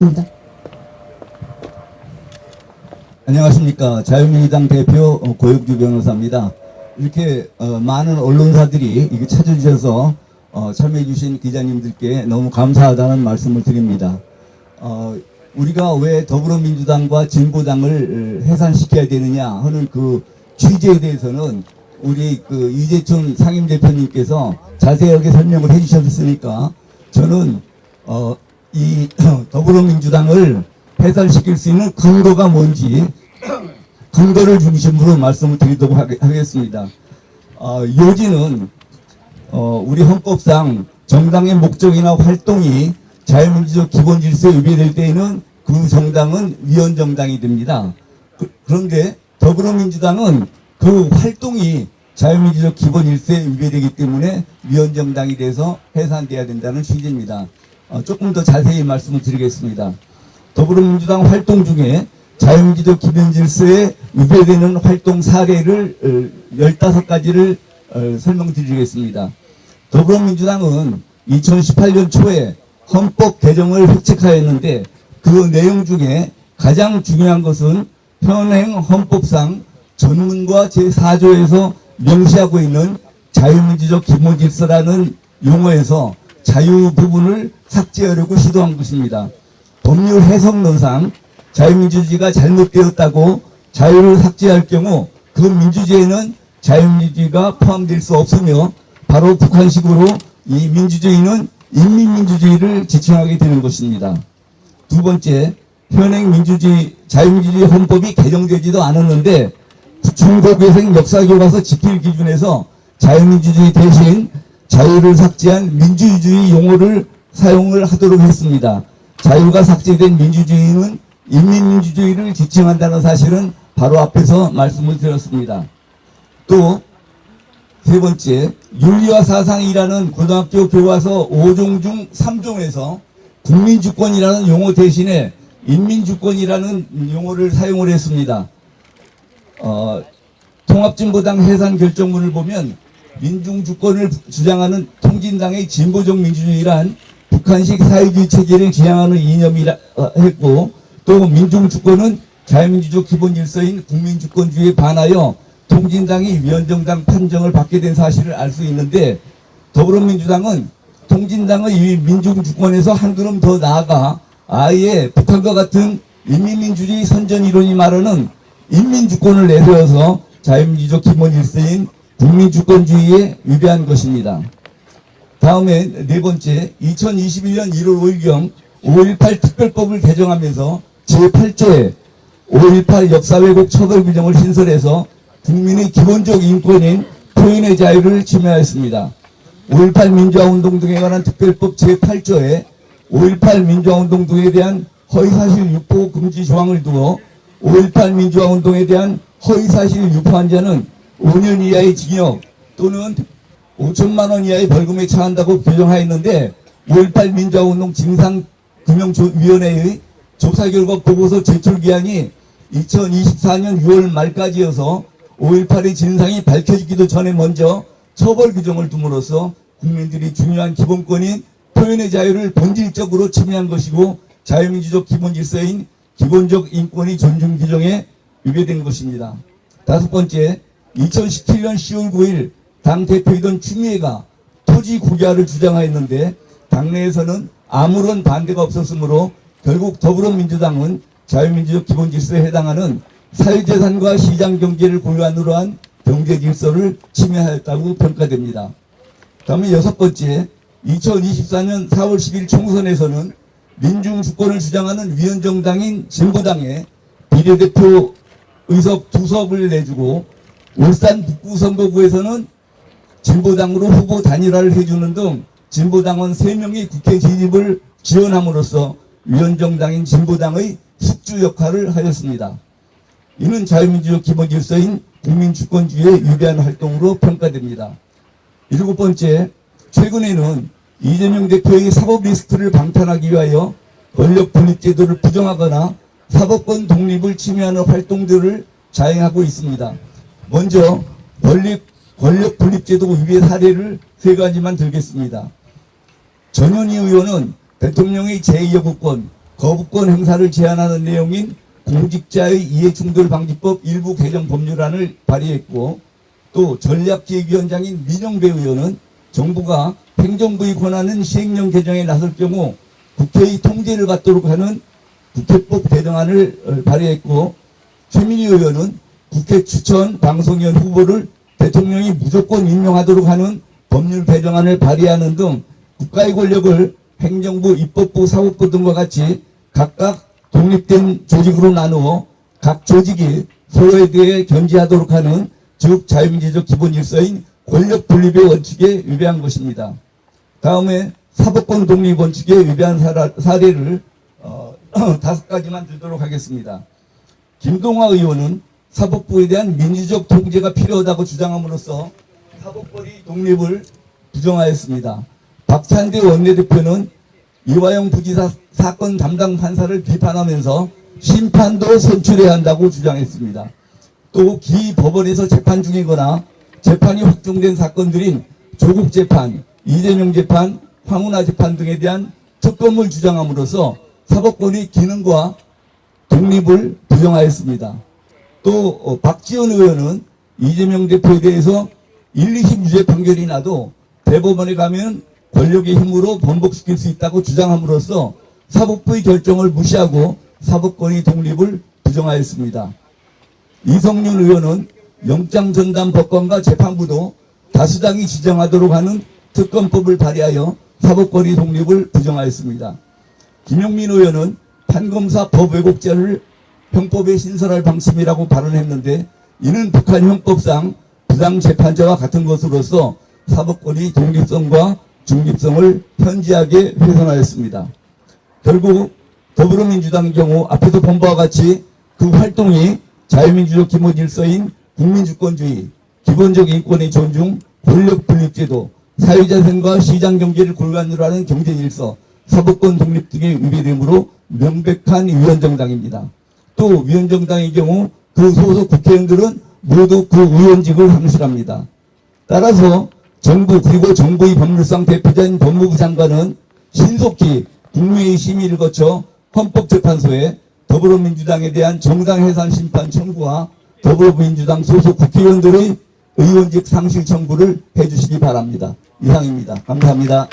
입니다. 안녕하십니까. 자유민주당 대표 고혁주 변호사입니다. 이렇게 많은 언론사들이 이게 찾아주셔서 참여해주신 기자님들께 너무 감사하다는 말씀을 드립니다. 우리가 왜 더불어민주당과 진보당을 해산시켜야 되느냐 하는 그 취지에 대해서는 우리 그 이재춘 상임대표님께서 자세하게 설명을 해주셨으니까 저는 이 더불어민주당을 해산시킬 수 있는 근거가 뭔지 근거를 중심으로 말씀을 드리도록 하겠습니다. 요지는 우리 헌법상 정당의 목적이나 활동이 자유민주적 기본질서에 위배될 때에는 그 정당은 위헌정당이 됩니다. 그런데 더불어민주당은 그 활동이 자유민주적 기본질서에 위배되기 때문에 위헌정당이 돼서 해산돼야 된다는 취지입니다. 조금 더 자세히 말씀을 드리겠습니다. 더불어민주당 활동 중에 자유민주적 기본질서에 위배되는 활동 사례를 15가지를 설명드리겠습니다. 더불어민주당은 2018년 초에 헌법 개정을 획책하였는데 그 내용 중에 가장 중요한 것은 현행 헌법상 전문과 제4조에서 명시하고 있는 자유민주적 기본질서라는 용어에서 자유 부분을 삭제하려고 시도한 것입니다. 법률 해석론상 자유민주주의가 잘못되었다고 자유를 삭제할 경우 그 민주주의에는 자유민주주의가 포함될 수 없으며 바로 북한식으로 이 민주주의는 인민민주주의를 지칭하게 되는 것입니다. 두 번째, 현행 자유민주주의 헌법이 개정되지도 않았는데 중고교생 역사교과서 집필 기준에서 자유민주주의 대신 자유를 삭제한 민주주의 용어를 사용을 하도록 했습니다. 자유가 삭제된 민주주의는 인민민주주의를 지칭한다는 사실은 바로 앞에서 말씀을 드렸습니다. 또 세 번째, 윤리와 사상이라는 고등학교 교과서 5종 중 3종에서 국민주권이라는 용어 대신에 인민주권이라는 용어를 사용을 했습니다. 통합진보당 해산 결정문을 보면 민중주권을 주장하는 통진당의 진보적 민주주의란 북한식 사회주의 체계를 지향하는 이념이라 했고, 또 민중주권은 자유민주적 기본질서인 국민주권주의에 반하여 통진당이 위헌정당 판정을 받게 된 사실을 알 수 있는데, 더불어민주당은 통진당의 이 민중주권에서 한 걸음 더 나아가 아예 북한과 같은 인민민주주의 선전이론이 말하는 인민주권을 내세워서 자유민주적 기본질서인 국민주권주의에 위배한 것입니다. 다음에 네 번째, 2021년 1월 5일경 5.18 특별법을 개정하면서 제8조에 5.18 역사왜곡 처벌 규정을 신설해서 국민의 기본적 인권인 표현의 자유를 침해하였습니다. 5.18 민주화운동 등에 관한 특별법 제8조에 5.18 민주화운동 등에 대한 허위사실 유포 금지 조항을 두어 5.18 민주화운동에 대한 허위사실 유포한 자는 5년 이하의 징역 또는 5천만 원 이하의 벌금에 처한다고 규정하였는데, 5.18 민주화운동 진상규명위원회의 조사 결과 보고서 제출 기한이 2024년 6월 말까지여서 5.18의 진상이 밝혀지기도 전에 먼저 처벌 규정을 둠으로써 국민들이 중요한 기본권인 표현의 자유를 본질적으로 침해한 것이고 자유민주적 기본질서인 기본적 인권의 존중 규정에 위배된 것입니다. 다섯 번째, 2017년 10월 9일 당 대표이던 추미애가 토지 국유화를 주장하였는데 당내에서는 아무런 반대가 없었으므로 결국 더불어민주당은 자유민주적 기본질서에 해당하는 사유재산과 시장경제를 고유한으로 한 경제질서를 침해하였다고 평가됩니다. 다음에 여섯 번째, 2024년 4월 10일 총선에서는 민중주권을 주장하는 위헌정당인 진보당에 비례대표 의석 2석을 내주고 울산 북부 선거구에서는 진보당으로 후보 단일화를 해주는 등 진보당원 3명의 국회 진입을 지원함으로써 위헌정당인 진보당의 숙주 역할을 하였습니다. 이는 자유민주적 기본질서인 국민주권주의에 위배한 활동으로 평가됩니다. 일곱 번째, 최근에는 이재명 대표의 사법 리스트를 방탄하기 위하여 권력분립제도를 부정하거나 사법권 독립을 침해하는 활동들을 자행하고 있습니다. 먼저 권력분립제도 위배 사례를 3가지만 들겠습니다. 전현희 의원은 대통령의 제2여부권, 거부권 행사를 제한하는 내용인 공직자의 이해충돌방지법 일부 개정 법률안을 발의했고, 또 전략기획위원장인 민영배 의원은 정부가 행정부의 권한은 시행령 개정에 나설 경우 국회의 통제를 받도록 하는 국회법 개정안을 발의했고, 최민희 의원은 국회 추천 방송위원 후보를 대통령이 무조건 임명하도록 하는 법률 개정안을 발의하는 등 국가의 권력을 행정부, 입법부, 사법부 등과 같이 각각 독립된 조직으로 나누어 각 조직이 서로에 대해 견제하도록 하는, 즉 자유민주적 기본 질서인 권력 분립의 원칙에 위배한 것입니다. 다음에 사법권 독립 원칙에 위배한 사례를 5가지만 들도록 하겠습니다. 김동화 의원은 사법부에 대한 민주적 통제가 필요하다고 주장함으로써 사법권의 독립을 부정하였습니다. 박찬대 원내대표는 이화영 부지사 사건 담당 판사를 비판하면서 심판도 선출해야 한다고 주장했습니다. 또 기 법원에서 재판 중이거나 재판이 확정된 사건들인 조국 재판, 이재명 재판, 황운하 재판 등에 대한 특검을 주장함으로써 사법권의 기능과 독립을 부정하였습니다. 또 박지원 의원은 이재명 대표에 대해서 1, 2심 유죄 판결이 나도 대법원에 가면 권력의 힘으로 번복시킬 수 있다고 주장함으로써 사법부의 결정을 무시하고 사법권의 독립을 부정하였습니다. 이성윤 의원은 영장전담법관과 재판부도 다수당이 지정하도록 하는 특검법을 발의하여 사법권의 독립을 부정하였습니다. 김용민 의원은 판검사 법 왜곡죄를 형법에 신설할 방침이라고 발언했는데, 이는 북한 형법상 부당재판자와 같은 것으로서 사법권의 독립성과 중립성을 현지하게 훼손하였습니다. 결국 더불어민주당의 경우 앞에서 본 바와 같이 그 활동이 자유민주적 기본 질서인 국민주권주의, 기본적 인권의 존중, 권력 분립제도, 사회자생과 시장경제를 골간으로 하는 경제질서, 사법권 독립 등의 위배되므로 명백한 위헌정당입니다. 또 위헌정당의 경우 그 소속 국회의원들은 모두 그 의원직을 상실합니다. 따라서 정부, 그리고 정부의 법률상 대표자인 법무부 장관은 신속히 국무회의 심의를 거쳐 헌법재판소에 더불어민주당에 대한 정당해산 심판 청구와 더불어민주당 소속 국회의원들의 의원직 상실 청구를 해주시기 바랍니다. 이상입니다. 감사합니다.